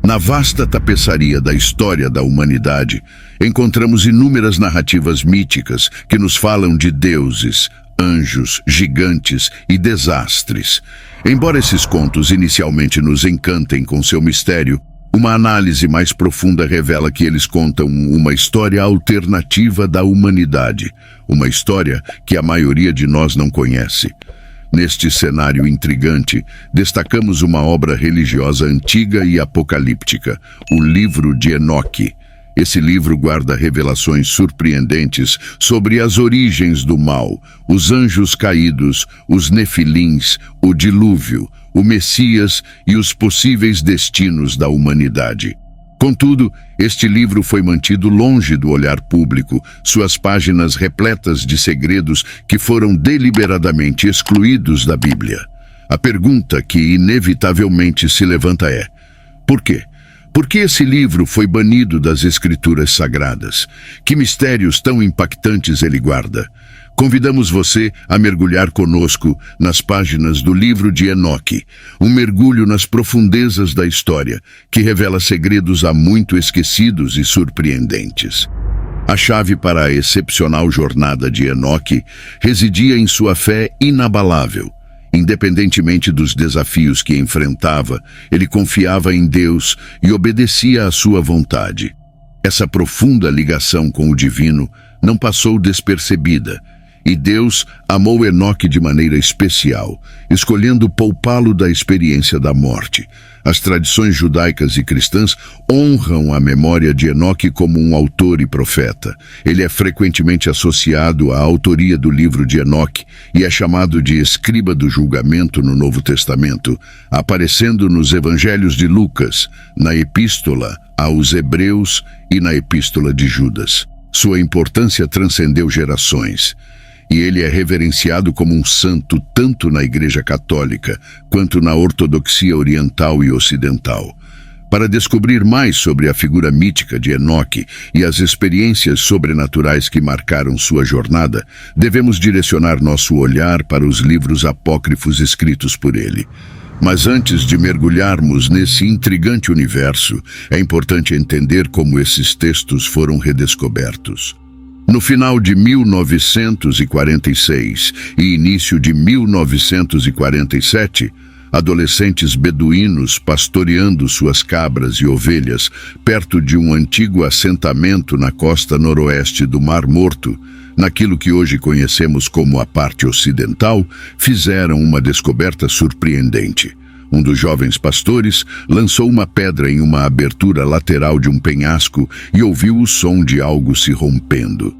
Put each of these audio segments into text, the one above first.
Na vasta tapeçaria da história da humanidade, encontramos inúmeras narrativas míticas que nos falam de deuses, anjos, gigantes e desastres. Embora esses contos inicialmente nos encantem com seu mistério, uma análise mais profunda revela que eles contam uma história alternativa da humanidade, uma história que a maioria de nós não conhece. Neste cenário intrigante, destacamos uma obra religiosa antiga e apocalíptica, o Livro de Enoque. Esse livro guarda revelações surpreendentes sobre as origens do mal, os anjos caídos, os nefilins, o dilúvio, o Messias e os possíveis destinos da humanidade. Contudo, este livro foi mantido longe do olhar público, suas páginas repletas de segredos que foram deliberadamente excluídos da Bíblia. A pergunta que inevitavelmente se levanta é: por quê? Por que esse livro foi banido das Escrituras Sagradas? Que mistérios tão impactantes ele guarda? Convidamos você a mergulhar conosco nas páginas do Livro de Enoque, um mergulho nas profundezas da história, que revela segredos há muito esquecidos e surpreendentes. A chave para a excepcional jornada de Enoque residia em sua fé inabalável. Independentemente dos desafios que enfrentava, ele confiava em Deus e obedecia à sua vontade. Essa profunda ligação com o divino não passou despercebida, e Deus amou Enoque de maneira especial, escolhendo poupá-lo da experiência da morte. As tradições judaicas e cristãs honram a memória de Enoque como um autor e profeta. Ele é frequentemente associado à autoria do livro de Enoque e é chamado de escriba do julgamento no Novo Testamento, aparecendo nos evangelhos de Lucas, na Epístola aos Hebreus e na Epístola de Judas. Sua importância transcendeu gerações, e ele é reverenciado como um santo tanto na Igreja Católica quanto na ortodoxia oriental e ocidental. Para descobrir mais sobre a figura mítica de Enoque e as experiências sobrenaturais que marcaram sua jornada, devemos direcionar nosso olhar para os livros apócrifos escritos por ele. Mas antes de mergulharmos nesse intrigante universo, é importante entender como esses textos foram redescobertos. No final de 1946 e início de 1947, adolescentes beduínos pastoreando suas cabras e ovelhas perto de um antigo assentamento na costa noroeste do Mar Morto, naquilo que hoje conhecemos como a parte ocidental, fizeram uma descoberta surpreendente. Um dos jovens pastores lançou uma pedra em uma abertura lateral de um penhasco e ouviu o som de algo se rompendo.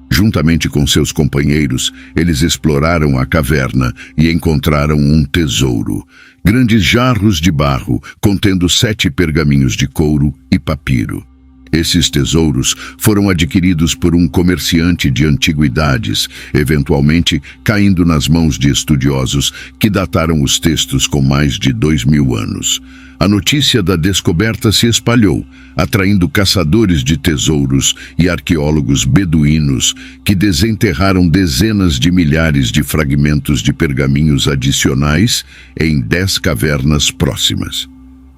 Juntamente com seus companheiros, eles exploraram a caverna e encontraram um tesouro. Grandes jarros de barro contendo 7 pergaminhos de couro e papiro. Esses tesouros foram adquiridos por um comerciante de antiguidades, eventualmente caindo nas mãos de estudiosos que dataram os textos com mais de 2000 anos. A notícia da descoberta se espalhou, atraindo caçadores de tesouros e arqueólogos beduínos que desenterraram dezenas de milhares de fragmentos de pergaminhos adicionais em 10 cavernas próximas.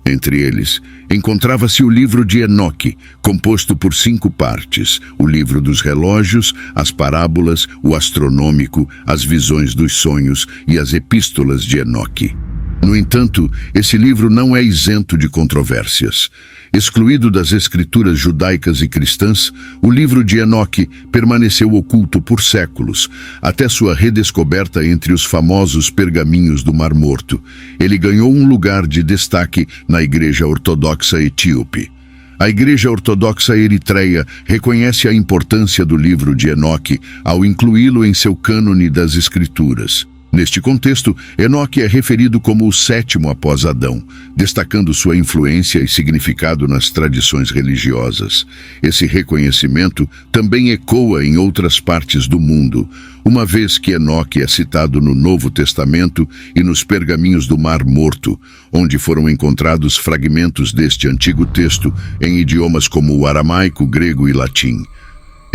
Entre eles, encontrava-se o livro de Enoque, composto por 5 partes: o livro dos relógios, as parábolas, o astronômico, as visões dos sonhos e as epístolas de Enoque. No entanto, esse livro não é isento de controvérsias. Excluído das escrituras judaicas e cristãs, o livro de Enoque permaneceu oculto por séculos, até sua redescoberta entre os famosos pergaminhos do Mar Morto. Ele ganhou um lugar de destaque na Igreja Ortodoxa Etíope. A Igreja Ortodoxa Eritreia reconhece a importância do livro de Enoque ao incluí-lo em seu cânone das Escrituras. Neste contexto, Enoque é referido como o 7º após Adão, destacando sua influência e significado nas tradições religiosas. Esse reconhecimento também ecoa em outras partes do mundo, uma vez que Enoque é citado no Novo Testamento e nos pergaminhos do Mar Morto, onde foram encontrados fragmentos deste antigo texto em idiomas como o aramaico, grego e latim.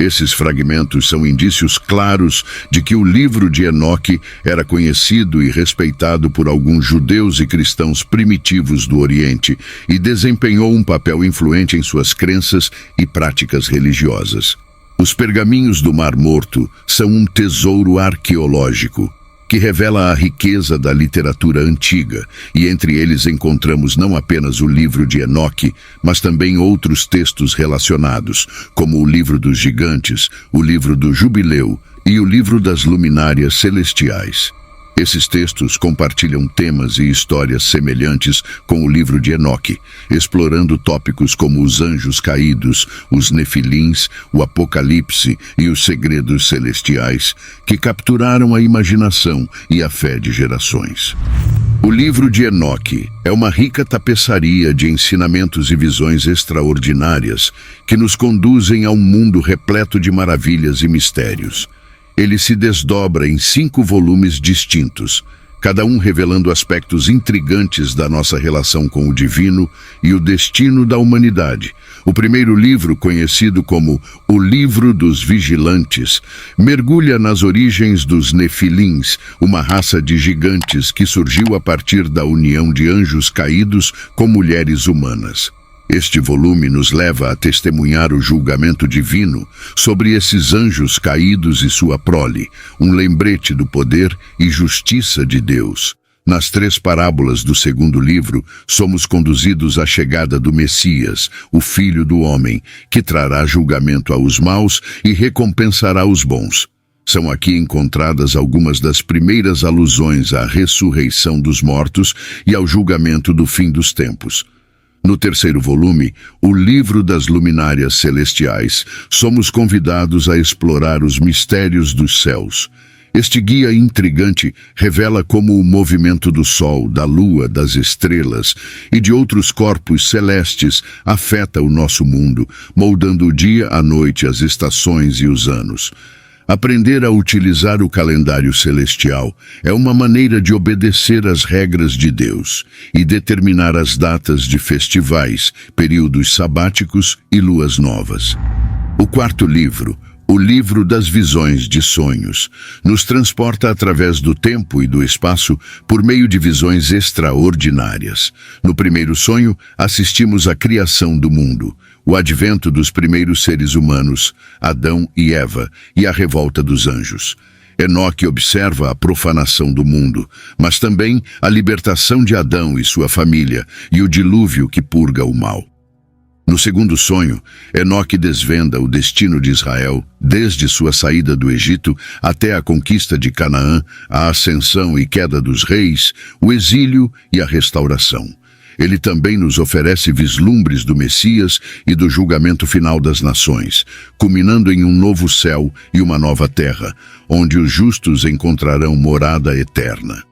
Esses fragmentos são indícios claros de que o livro de Enoque era conhecido e respeitado por alguns judeus e cristãos primitivos do Oriente e desempenhou um papel influente em suas crenças e práticas religiosas. Os pergaminhos do Mar Morto são um tesouro arqueológico que revela a riqueza da literatura antiga, e entre eles encontramos não apenas o livro de Enoque, mas também outros textos relacionados, como o livro dos gigantes, o livro do jubileu e o livro das luminárias celestiais. Esses textos compartilham temas e histórias semelhantes com o livro de Enoque, explorando tópicos como os anjos caídos, os nefilins, o apocalipse e os segredos celestiais, que capturaram a imaginação e a fé de gerações. O livro de Enoque é uma rica tapeçaria de ensinamentos e visões extraordinárias que nos conduzem a um mundo repleto de maravilhas e mistérios. Ele se desdobra em 5 volumes distintos, cada um revelando aspectos intrigantes da nossa relação com o divino e o destino da humanidade. O primeiro livro, conhecido como o Livro dos Vigilantes, mergulha nas origens dos nefilins, uma raça de gigantes que surgiu a partir da união de anjos caídos com mulheres humanas. Este volume nos leva a testemunhar o julgamento divino sobre esses anjos caídos e sua prole, um lembrete do poder e justiça de Deus. Nas 3 parábolas do segundo livro, somos conduzidos à chegada do Messias, o Filho do Homem, que trará julgamento aos maus e recompensará os bons. São aqui encontradas algumas das primeiras alusões à ressurreição dos mortos e ao julgamento do fim dos tempos. No terceiro volume, o Livro das Luminárias Celestiais, somos convidados a explorar os mistérios dos céus. Este guia intrigante revela como o movimento do Sol, da Lua, das estrelas e de outros corpos celestes afeta o nosso mundo, moldando o dia, a noite, as estações e os anos. Aprender a utilizar o calendário celestial é uma maneira de obedecer às regras de Deus e determinar as datas de festivais, períodos sabáticos e luas novas. O quarto livro, o Livro das Visões de Sonhos, nos transporta através do tempo e do espaço por meio de visões extraordinárias. No primeiro sonho, assistimos à criação do mundo, o advento dos primeiros seres humanos, Adão e Eva, e a revolta dos anjos. Enoque observa a profanação do mundo, mas também a libertação de Adão e sua família e o dilúvio que purga o mal. No segundo sonho, Enoque desvenda o destino de Israel, desde sua saída do Egito até a conquista de Canaã, a ascensão e queda dos reis, o exílio e a restauração. Ele também nos oferece vislumbres do Messias e do julgamento final das nações, culminando em um novo céu e uma nova terra, onde os justos encontrarão morada eterna.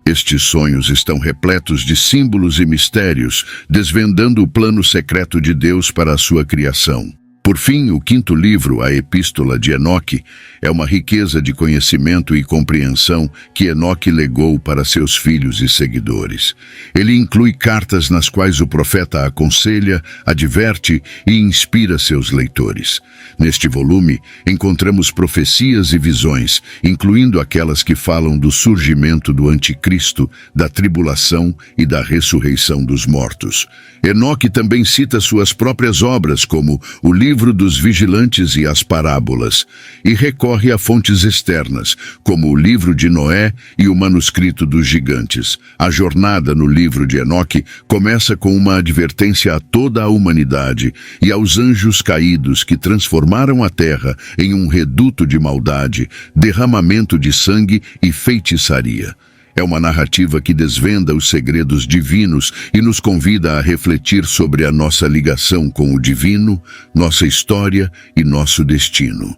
Estes sonhos estão repletos de símbolos e mistérios, desvendando o plano secreto de Deus para a sua criação. Por fim, o quinto livro, a Epístola de Enoque, é uma riqueza de conhecimento e compreensão que Enoque legou para seus filhos e seguidores. Ele inclui cartas nas quais o profeta aconselha, adverte e inspira seus leitores. Neste volume, encontramos profecias e visões, incluindo aquelas que falam do surgimento do Anticristo, da tribulação e da ressurreição dos mortos. Enoque também cita suas próprias obras, como o Livro dos Vigilantes e as Parábolas, e recorre a fontes externas, como o Livro de Noé e o Manuscrito dos Gigantes. A jornada no livro de Enoque começa com uma advertência a toda a humanidade e aos anjos caídos que transformaram a terra em um reduto de maldade, derramamento de sangue e feitiçaria. É uma narrativa que desvenda os segredos divinos e nos convida a refletir sobre a nossa ligação com o divino, nossa história e nosso destino.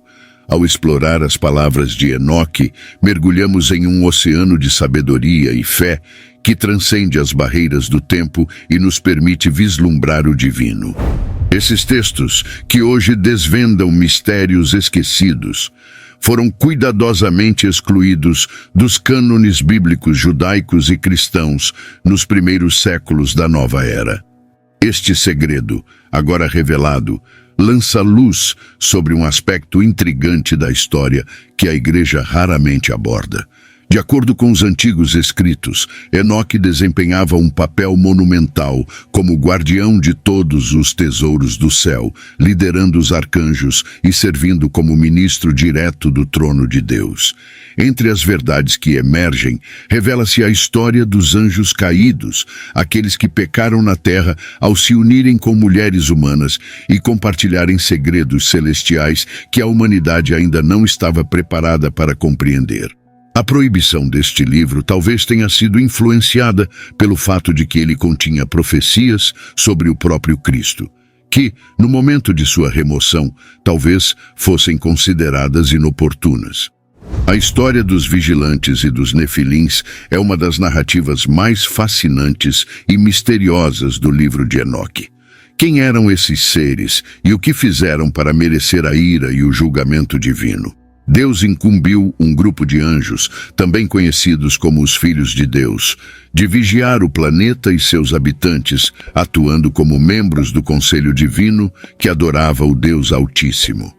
Ao explorar as palavras de Enoque, mergulhamos em um oceano de sabedoria e fé que transcende as barreiras do tempo e nos permite vislumbrar o divino. Esses textos, que hoje desvendam mistérios esquecidos, foram cuidadosamente excluídos dos cânones bíblicos judaicos e cristãos nos primeiros séculos da Nova Era. Este segredo, agora revelado, lança luz sobre um aspecto intrigante da história que a Igreja raramente aborda. De acordo com os antigos escritos, Enoque desempenhava um papel monumental como guardião de todos os tesouros do céu, liderando os arcanjos e servindo como ministro direto do trono de Deus. Entre as verdades que emergem, revela-se a história dos anjos caídos, aqueles que pecaram na terra ao se unirem com mulheres humanas e compartilharem segredos celestiais que a humanidade ainda não estava preparada para compreender. A proibição deste livro talvez tenha sido influenciada pelo fato de que ele continha profecias sobre o próprio Cristo, que, no momento de sua remoção, talvez fossem consideradas inoportunas. A história dos vigilantes e dos nefilins é uma das narrativas mais fascinantes e misteriosas do livro de Enoque. Quem eram esses seres e o que fizeram para merecer a ira e o julgamento divino? Deus incumbiu um grupo de anjos, também conhecidos como os Filhos de Deus, de vigiar o planeta e seus habitantes, atuando como membros do conselho divino que adorava o Deus Altíssimo.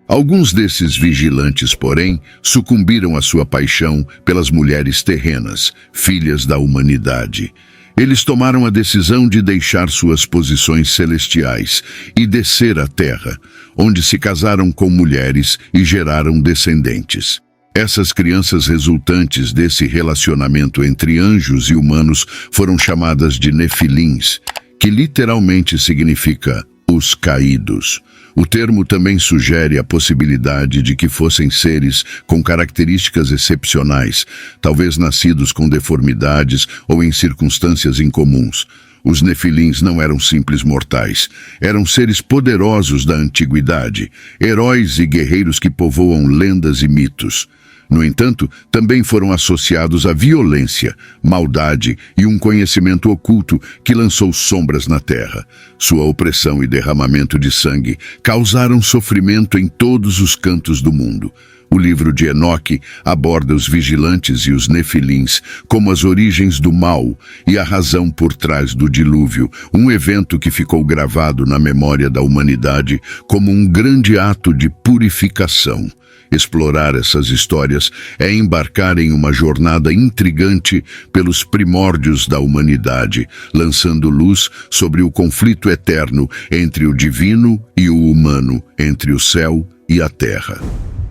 Alguns desses vigilantes, porém, sucumbiram à sua paixão pelas mulheres terrenas, filhas da humanidade. Eles tomaram a decisão de deixar suas posições celestiais e descer à terra, onde se casaram com mulheres e geraram descendentes. Essas crianças resultantes desse relacionamento entre anjos e humanos foram chamadas de nefilins, que literalmente significa os caídos. O termo também sugere a possibilidade de que fossem seres com características excepcionais, talvez nascidos com deformidades ou em circunstâncias incomuns. Os nefilins não eram simples mortais, eram seres poderosos da antiguidade, heróis e guerreiros que povoam lendas e mitos. No entanto, também foram associados à violência, maldade e um conhecimento oculto que lançou sombras na terra. Sua opressão e derramamento de sangue causaram sofrimento em todos os cantos do mundo. O livro de Enoque aborda os vigilantes e os nefilins como as origens do mal e a razão por trás do dilúvio, um evento que ficou gravado na memória da humanidade como um grande ato de purificação. Explorar essas histórias é embarcar em uma jornada intrigante pelos primórdios da humanidade, lançando luz sobre o conflito eterno entre o divino e o humano, entre o céu e a terra.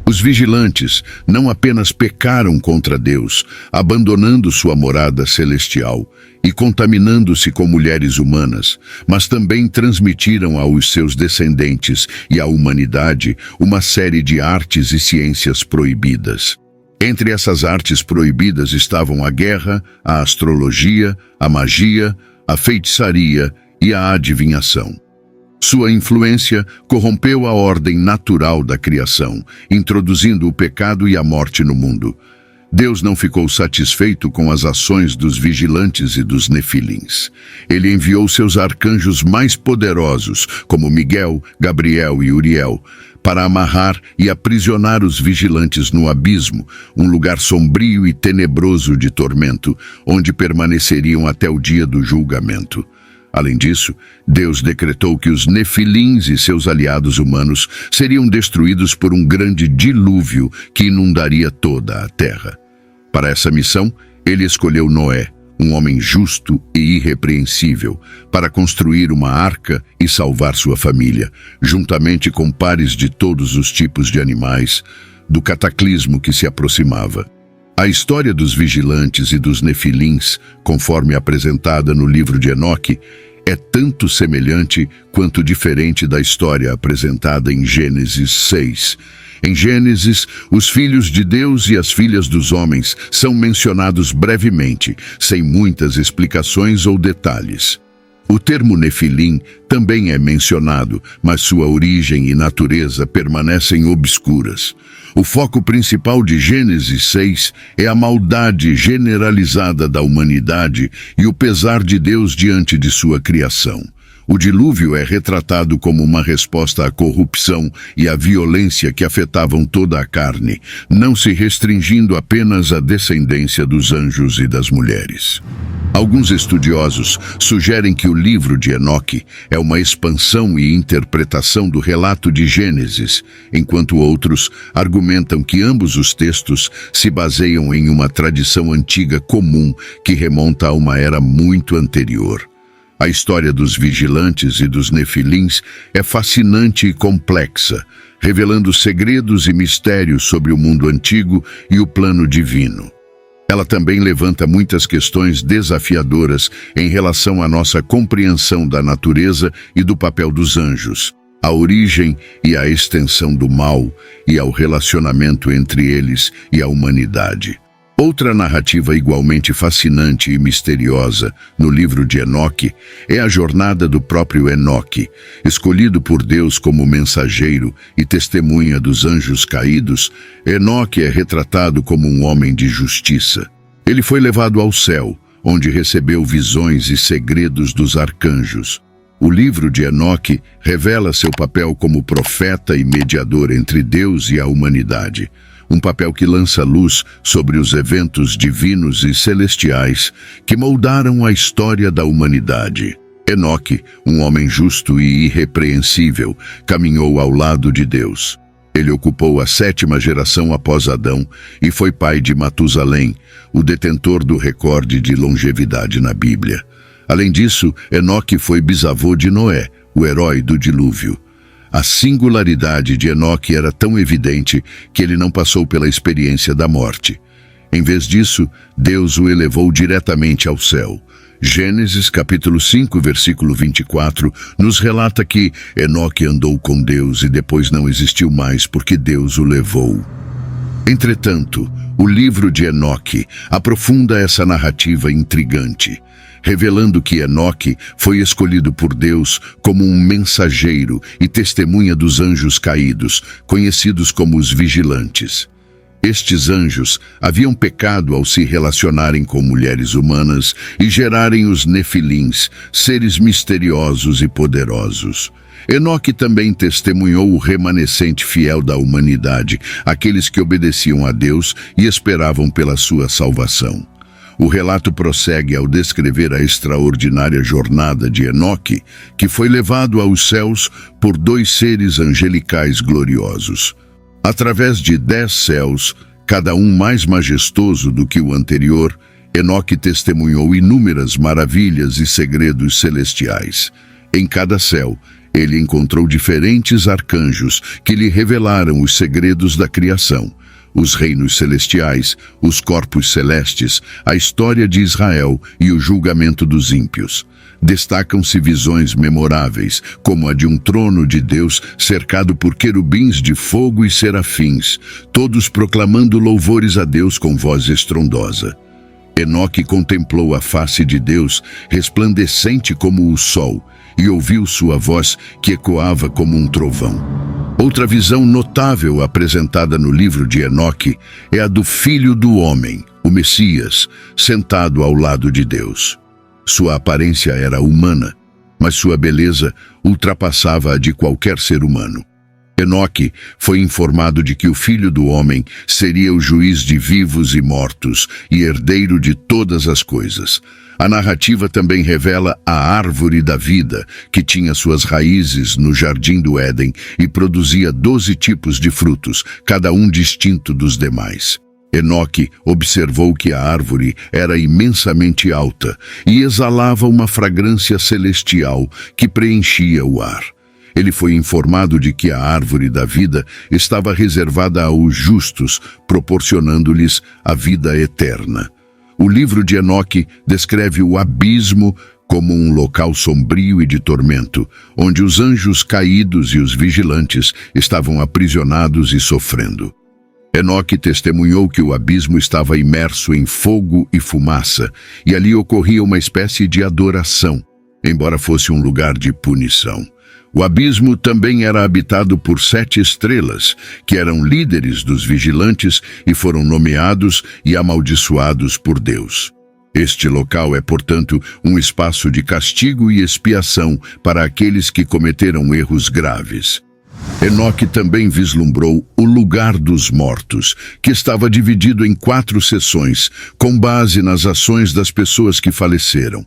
Os vigilantes não apenas pecaram contra Deus, abandonando sua morada celestial e contaminando-se com mulheres humanas, mas também transmitiram aos seus descendentes e à humanidade uma série de artes e ciências proibidas. Entre essas artes proibidas estavam a guerra, a astrologia, a magia, a feitiçaria e a adivinhação. Sua influência corrompeu a ordem natural da criação, introduzindo o pecado e a morte no mundo. Deus não ficou satisfeito com as ações dos vigilantes e dos nefilins. Ele enviou seus arcanjos mais poderosos, como Miguel, Gabriel e Uriel, para amarrar e aprisionar os vigilantes no abismo, um lugar sombrio e tenebroso de tormento, onde permaneceriam até o dia do julgamento. Além disso, Deus decretou que os nefilins e seus aliados humanos seriam destruídos por um grande dilúvio que inundaria toda a terra. Para essa missão, ele escolheu Noé, um homem justo e irrepreensível, para construir uma arca e salvar sua família, juntamente com pares de todos os tipos de animais, do cataclismo que se aproximava. A história dos vigilantes e dos nefilins, conforme apresentada no livro de Enoque, é tanto semelhante quanto diferente da história apresentada em Gênesis 6. Em Gênesis, os filhos de Deus e as filhas dos homens são mencionados brevemente, sem muitas explicações ou detalhes. O termo Nefilim também é mencionado, mas sua origem e natureza permanecem obscuras. O foco principal de Gênesis 6 é a maldade generalizada da humanidade e o pesar de Deus diante de sua criação. O dilúvio é retratado como uma resposta à corrupção e à violência que afetavam toda a carne, não se restringindo apenas à descendência dos anjos e das mulheres. Alguns estudiosos sugerem que o livro de Enoque é uma expansão e interpretação do relato de Gênesis, enquanto outros argumentam que ambos os textos se baseiam em uma tradição antiga comum que remonta a uma era muito anterior. A história dos vigilantes e dos nefilins é fascinante e complexa, revelando segredos e mistérios sobre o mundo antigo e o plano divino. Ela também levanta muitas questões desafiadoras em relação à nossa compreensão da natureza e do papel dos anjos, a origem e a extensão do mal e ao relacionamento entre eles e a humanidade. Outra narrativa igualmente fascinante e misteriosa no livro de Enoque é a jornada do próprio Enoque, escolhido por Deus como mensageiro e testemunha dos anjos caídos. Enoque é retratado como um homem de justiça. Ele foi levado ao céu, onde recebeu visões e segredos dos arcanjos. O livro de Enoque revela seu papel como profeta e mediador entre Deus e a humanidade. Um papel que lança luz sobre os eventos divinos e celestiais que moldaram a história da humanidade. Enoque, um homem justo e irrepreensível, caminhou ao lado de Deus. Ele ocupou a 7ª geração após Adão e foi pai de Matusalém, o detentor do recorde de longevidade na Bíblia. Além disso, Enoque foi bisavô de Noé, o herói do dilúvio. A singularidade de Enoque era tão evidente que ele não passou pela experiência da morte. Em vez disso, Deus o elevou diretamente ao céu. Gênesis capítulo 5, versículo 24, nos relata que Enoque andou com Deus e depois não existiu mais porque Deus o levou. Entretanto, o livro de Enoque aprofunda essa narrativa intrigante, revelando que Enoque foi escolhido por Deus como um mensageiro e testemunha dos anjos caídos, conhecidos como os vigilantes. Estes anjos haviam pecado ao se relacionarem com mulheres humanas e gerarem os nefilins, seres misteriosos e poderosos. Enoque também testemunhou o remanescente fiel da humanidade, aqueles que obedeciam a Deus e esperavam pela sua salvação. O relato prossegue ao descrever a extraordinária jornada de Enoque, que foi levado aos céus por 2 seres angelicais gloriosos. Através de 10 céus, cada um mais majestoso do que o anterior, Enoque testemunhou inúmeras maravilhas e segredos celestiais. Em cada céu, ele encontrou diferentes arcanjos que lhe revelaram os segredos da criação, os reinos celestiais, os corpos celestes, a história de Israel e o julgamento dos ímpios. Destacam-se visões memoráveis, como a de um trono de Deus cercado por querubins de fogo e serafins, todos proclamando louvores a Deus com voz estrondosa. Enoque contemplou a face de Deus, resplandecente como o sol, e ouviu sua voz que ecoava como um trovão. Outra visão notável apresentada no livro de Enoque é a do Filho do Homem, o Messias, sentado ao lado de Deus. Sua aparência era humana, mas sua beleza ultrapassava a de qualquer ser humano. Enoque foi informado de que o Filho do Homem seria o juiz de vivos e mortos e herdeiro de todas as coisas. A narrativa também revela a árvore da vida, que tinha suas raízes no jardim do Éden e produzia 12 tipos de frutos, cada um distinto dos demais. Enoque observou que a árvore era imensamente alta e exalava uma fragrância celestial que preenchia o ar. Ele foi informado de que a árvore da vida estava reservada aos justos, proporcionando-lhes a vida eterna. O livro de Enoque descreve o abismo como um local sombrio e de tormento, onde os anjos caídos e os vigilantes estavam aprisionados e sofrendo. Enoque testemunhou que o abismo estava imerso em fogo e fumaça, e ali ocorria uma espécie de adoração, embora fosse um lugar de punição. O abismo também era habitado por 7 estrelas, que eram líderes dos vigilantes e foram nomeados e amaldiçoados por Deus. Este local é, portanto, um espaço de castigo e expiação para aqueles que cometeram erros graves. Enoque também vislumbrou o lugar dos mortos, que estava dividido em 4 seções, com base nas ações das pessoas que faleceram.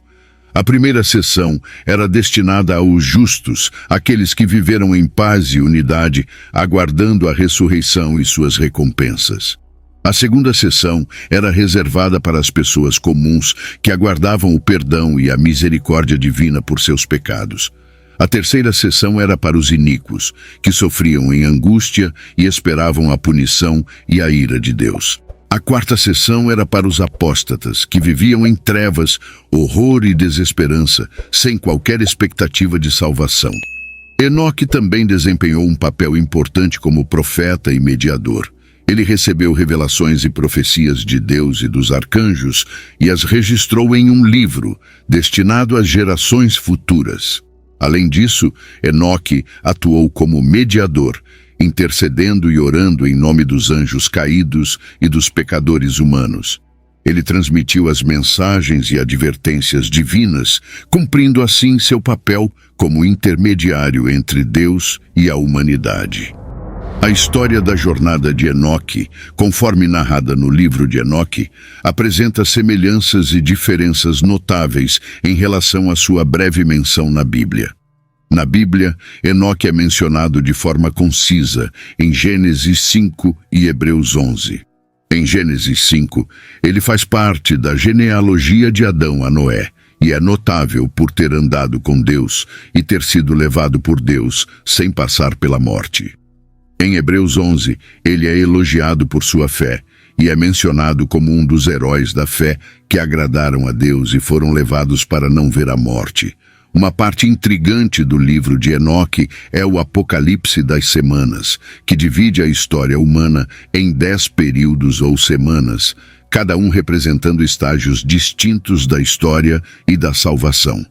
A primeira seção era destinada aos justos, aqueles que viveram em paz e unidade, aguardando a ressurreição e suas recompensas. A segunda seção era reservada para as pessoas comuns que aguardavam o perdão e a misericórdia divina por seus pecados. A terceira seção era para os iníquos, que sofriam em angústia e esperavam a punição e a ira de Deus. A quarta seção era para os apóstatas, que viviam em trevas, horror e desesperança, sem qualquer expectativa de salvação. Enoque também desempenhou um papel importante como profeta e mediador. Ele recebeu revelações e profecias de Deus e dos arcanjos e as registrou em um livro, destinado às gerações futuras. Além disso, Enoque atuou como mediador, intercedendo e orando em nome dos anjos caídos e dos pecadores humanos. Ele transmitiu as mensagens e advertências divinas, cumprindo assim seu papel como intermediário entre Deus e a humanidade. A história da jornada de Enoque, conforme narrada no livro de Enoque, apresenta semelhanças e diferenças notáveis em relação à sua breve menção na Bíblia. Na Bíblia, Enoque é mencionado de forma concisa em Gênesis 5 e Hebreus 11. Em Gênesis 5, ele faz parte da genealogia de Adão a Noé e é notável por ter andado com Deus e ter sido levado por Deus sem passar pela morte. Em Hebreus 11, ele é elogiado por sua fé e é mencionado como um dos heróis da fé que agradaram a Deus e foram levados para não ver a morte. Uma parte intrigante do livro de Enoque é o Apocalipse das Semanas, que divide a história humana em 10 períodos ou semanas, cada um representando estágios distintos da história e da salvação.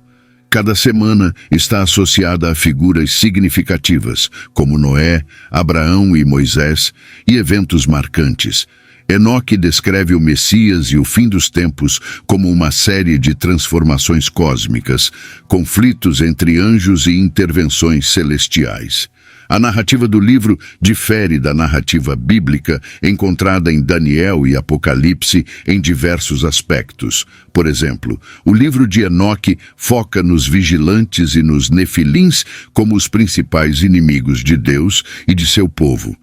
Cada semana está associada a figuras significativas, como Noé, Abraão e Moisés, e eventos marcantes. Enoque descreve o Messias e o fim dos tempos como uma série de transformações cósmicas, conflitos entre anjos e intervenções celestiais. A narrativa do livro difere da narrativa bíblica encontrada em Daniel e Apocalipse em diversos aspectos. Por exemplo, o livro de Enoque foca nos vigilantes e nos nefilins como os principais inimigos de Deus e de seu povo.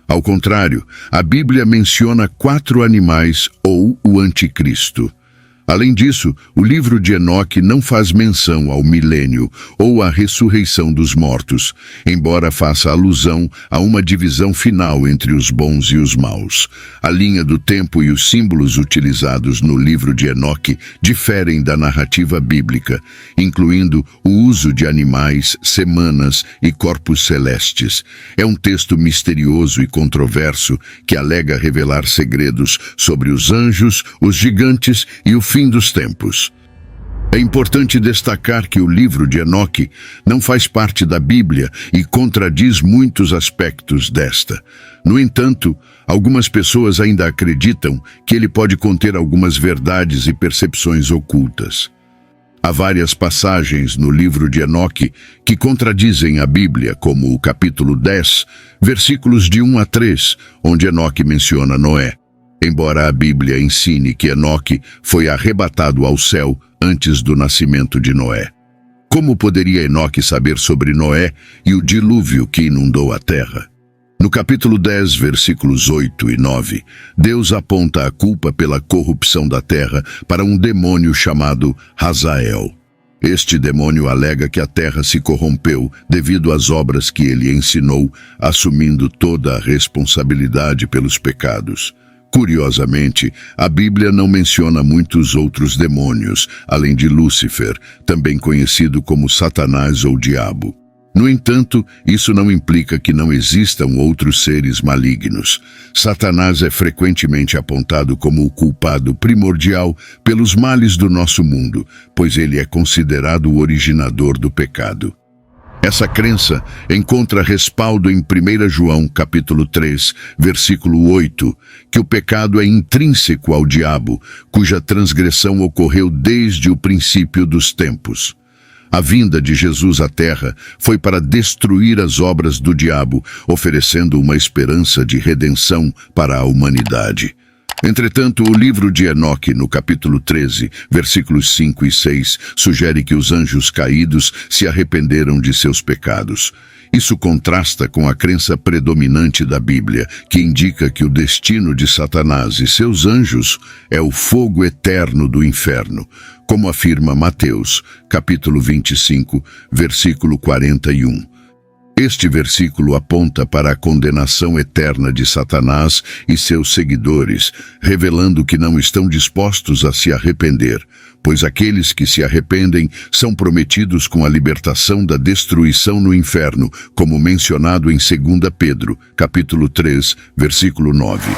Ao contrário, a Bíblia menciona 4 animais ou o anticristo. Além disso, o livro de Enoque não faz menção ao milênio ou à ressurreição dos mortos, embora faça alusão a uma divisão final entre os bons e os maus. A linha do tempo e os símbolos utilizados no livro de Enoque diferem da narrativa bíblica, incluindo o uso de animais, semanas e corpos celestes. É um texto misterioso e controverso que alega revelar segredos sobre os anjos, os gigantes e o fim dos tempos. É importante destacar que o livro de Enoque não faz parte da Bíblia e contradiz muitos aspectos desta. No entanto, algumas pessoas ainda acreditam que ele pode conter algumas verdades e percepções ocultas. Há várias passagens no livro de Enoque que contradizem a Bíblia, como o capítulo 10, versículos de 1 a 3, onde Enoque menciona Noé. Embora a Bíblia ensine que Enoque foi arrebatado ao céu antes do nascimento de Noé. Como poderia Enoque saber sobre Noé e o dilúvio que inundou a terra? No capítulo 10, versículos 8 e 9, Deus aponta a culpa pela corrupção da terra para um demônio chamado Hazael. Este demônio alega que a terra se corrompeu devido às obras que ele ensinou, assumindo toda a responsabilidade pelos pecados. Curiosamente, a Bíblia não menciona muitos outros demônios, além de Lúcifer, também conhecido como Satanás ou Diabo. No entanto, isso não implica que não existam outros seres malignos. Satanás é frequentemente apontado como o culpado primordial pelos males do nosso mundo, pois ele é considerado o originador do pecado. Essa crença encontra respaldo em 1 João, capítulo 3, versículo 8, que o pecado é intrínseco ao diabo, cuja transgressão ocorreu desde o princípio dos tempos. A vinda de Jesus à Terra foi para destruir as obras do diabo, oferecendo uma esperança de redenção para a humanidade. Entretanto, o livro de Enoque, no capítulo 13, versículos 5 e 6, sugere que os anjos caídos se arrependeram de seus pecados. Isso contrasta com a crença predominante da Bíblia, que indica que o destino de Satanás e seus anjos é o fogo eterno do inferno, como afirma Mateus, capítulo 25, versículo 41. Este versículo aponta para a condenação eterna de Satanás e seus seguidores, revelando que não estão dispostos a se arrepender, pois aqueles que se arrependem são prometidos com a libertação da destruição no inferno, como mencionado em 2 Pedro, capítulo 3, versículo 9.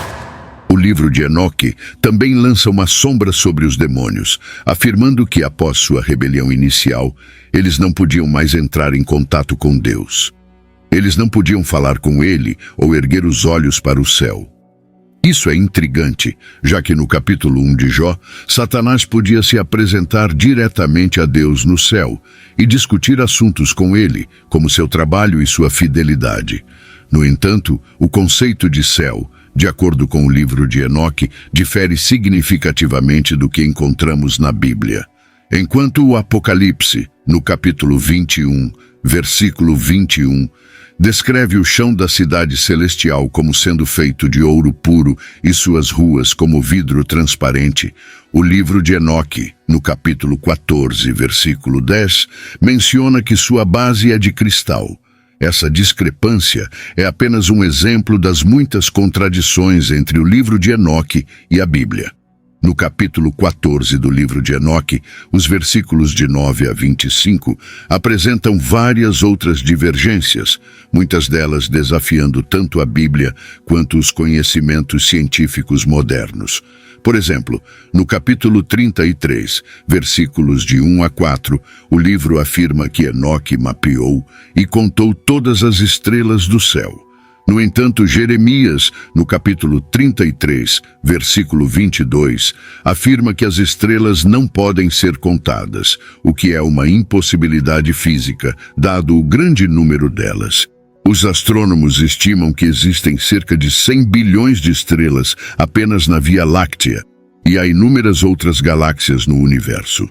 O livro de Enoque também lança uma sombra sobre os demônios, afirmando que após sua rebelião inicial, eles não podiam mais entrar em contato com Deus. Eles não podiam falar com ele ou erguer os olhos para o céu. Isso é intrigante, já que no capítulo 1 de Jó, Satanás podia se apresentar diretamente a Deus no céu e discutir assuntos com ele, como seu trabalho e sua fidelidade. No entanto, o conceito de céu, de acordo com o livro de Enoque, difere significativamente do que encontramos na Bíblia. Enquanto o Apocalipse, no capítulo 21, versículo 21, descreve o chão da cidade celestial como sendo feito de ouro puro e suas ruas como vidro transparente, o livro de Enoque, no capítulo 14, versículo 10, menciona que sua base é de cristal. Essa discrepância é apenas um exemplo das muitas contradições entre o livro de Enoque e a Bíblia. No capítulo 14 do livro de Enoque, os versículos de 9 a 25 apresentam várias outras divergências, muitas delas desafiando tanto a Bíblia quanto os conhecimentos científicos modernos. Por exemplo, no capítulo 33, versículos de 1 a 4, o livro afirma que Enoque mapeou e contou todas as estrelas do céu. No entanto, Jeremias, no capítulo 33, versículo 22, afirma que as estrelas não podem ser contadas, o que é uma impossibilidade física, dado o grande número delas. Os astrônomos estimam que existem cerca de 100 bilhões de estrelas apenas na Via Láctea, e há inúmeras outras galáxias no universo.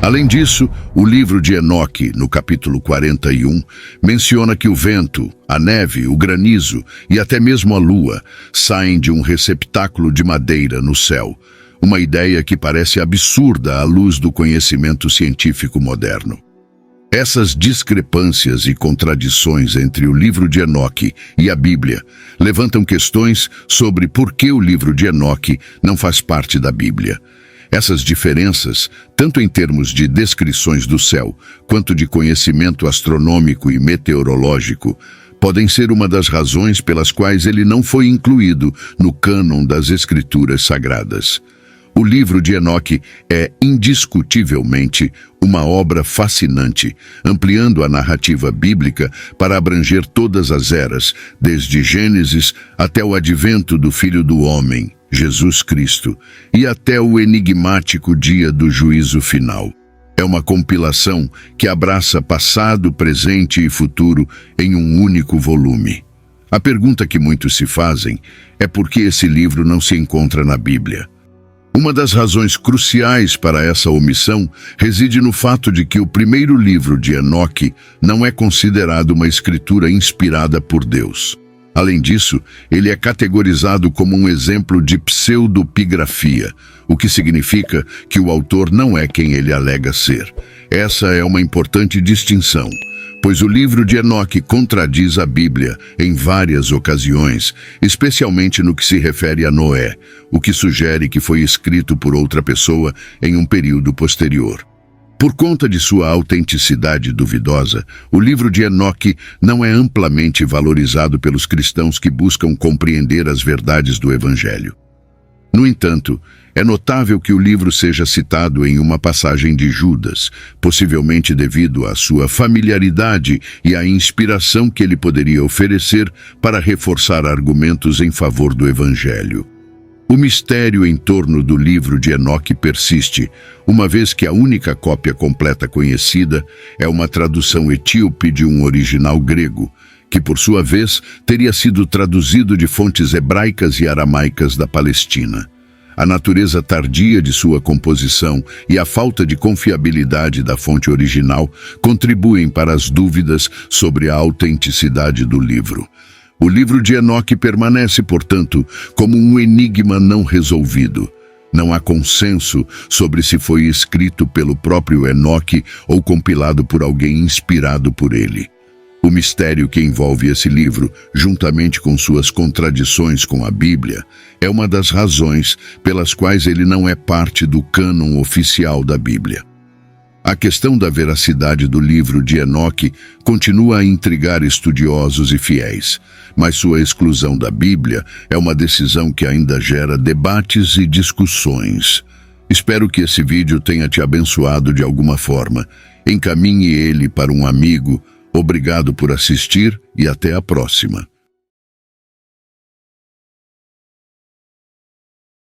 Além disso, o livro de Enoque, no capítulo 41, menciona que o vento, a neve, o granizo e até mesmo a lua saem de um receptáculo de madeira no céu, uma ideia que parece absurda à luz do conhecimento científico moderno. Essas discrepâncias e contradições entre o livro de Enoque e a Bíblia levantam questões sobre por que o livro de Enoque não faz parte da Bíblia. Essas diferenças, tanto em termos de descrições do céu, quanto de conhecimento astronômico e meteorológico, podem ser uma das razões pelas quais ele não foi incluído no cânon das Escrituras Sagradas. O livro de Enoque é indiscutivelmente uma obra fascinante, ampliando a narrativa bíblica para abranger todas as eras, desde Gênesis até o advento do Filho do Homem, Jesus Cristo, e até o enigmático dia do juízo final. É uma compilação que abraça passado, presente e futuro em um único volume. A pergunta que muitos se fazem é por que esse livro não se encontra na Bíblia. Uma das razões cruciais para essa omissão reside no fato de que o primeiro livro de Enoque não é considerado uma escritura inspirada por Deus. Além disso, ele é categorizado como um exemplo de pseudopigrafia, o que significa que o autor não é quem ele alega ser. Essa é uma importante distinção, pois o livro de Enoque contradiz a Bíblia em várias ocasiões, especialmente no que se refere a Noé, o que sugere que foi escrito por outra pessoa em um período posterior. Por conta de sua autenticidade duvidosa, o livro de Enoque não é amplamente valorizado pelos cristãos que buscam compreender as verdades do Evangelho. No entanto, É notável que o livro seja citado em uma passagem de Judas, possivelmente devido à sua familiaridade e à inspiração que ele poderia oferecer para reforçar argumentos em favor do Evangelho. O mistério em torno do livro de Enoque persiste, uma vez que a única cópia completa conhecida é uma tradução etíope de um original grego, que por sua vez teria sido traduzido de fontes hebraicas e aramaicas da Palestina. A natureza tardia de sua composição e a falta de confiabilidade da fonte original contribuem para as dúvidas sobre a autenticidade do livro. O livro de Enoque permanece, portanto, como um enigma não resolvido. Não há consenso sobre se foi escrito pelo próprio Enoque ou compilado por alguém inspirado por ele. O mistério que envolve esse livro, juntamente com suas contradições com a Bíblia, é uma das razões pelas quais ele não é parte do cânon oficial da Bíblia. A questão da veracidade do livro de Enoque continua a intrigar estudiosos e fiéis, mas sua exclusão da Bíblia é uma decisão que ainda gera debates e discussões. Espero que esse vídeo tenha te abençoado de alguma forma. Encaminhe ele para um amigo. Obrigado por assistir e até a próxima.